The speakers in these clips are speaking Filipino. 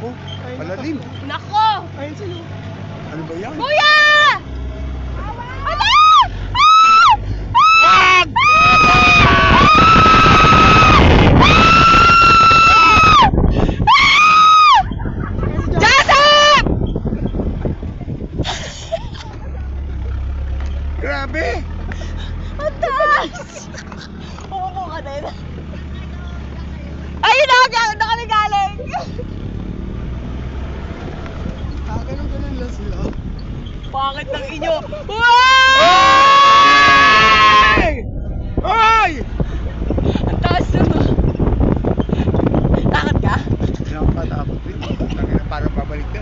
oh. Palalim. Nako! Ayun sila. Ano ba yan? Kuya! Ala! Wag! Joseph! Grabe! Ang taas! Umupo ka din. Ayun na! Diyan na kami galing! Ganun lang sila. Bakit ng inyo? Ay! Ay! Ang taas nun. Takot ka? Nakakatakot din. Tangina, parang babalik ka.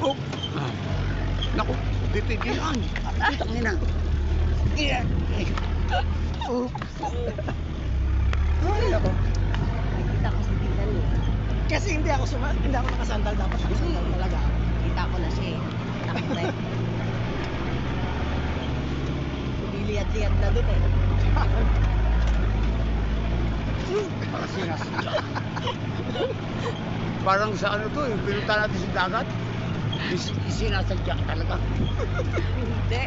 Oh. Naku, dito yan. Tangina. Yeah. Oh. Ay, naku. Nakita ko si Titan eh. Kasi hindi ako nakasandal, dapat nakasandal talaga. Kita ko na siya eh. Takot na eh. Liyad-liyad na dun eh. Parang sinas. Parang sa ano to, yung pinunta natin sa dagat. Sinasadya talaga. Hindi.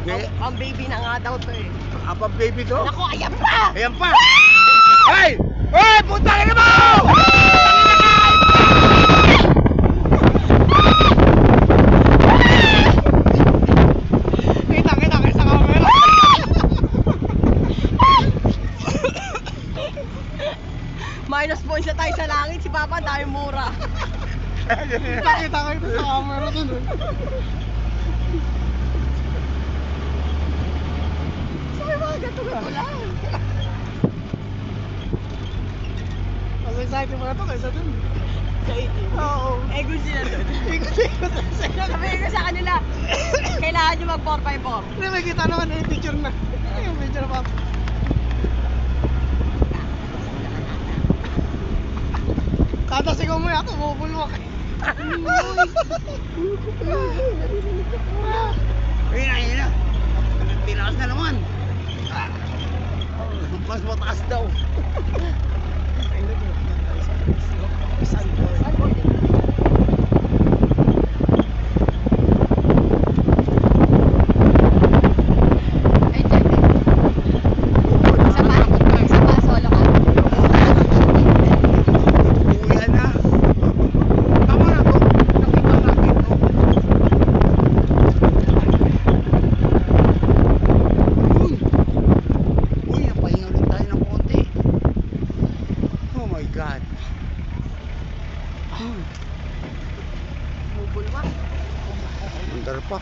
Hindi. Ang baby na nga daw to eh. Apa baby to? Naku, ayan pa! Ayan pa! Hey! Hey! Putang ina mo! Kita kayo sa camera. Minus points na tayo sa langit. Si Papa, ang dami mura. Kita kayo sa camera dun. Sabi mga gato-gato lang. Mas excited mo na to kaysa dun. Sa 18. Oo. Eh, good sila doon. Ikot-ikot na sila. Sabi ko sa kanila, kailangan nyo mag 4x4. Hindi, may kita naman yung picture na. Yung picture pa. Tatasigaw mo yan, tumubulwak. Ayun na. Tinaas na naman. Mas mataas daw. Ay, check it. Isa pa, solo ka. Uyan na. Tama na to. Nakita natin to. Uy! Uy, napahinga ulit tayo ng konti. Oh my God. Bubulwak. Andar pa.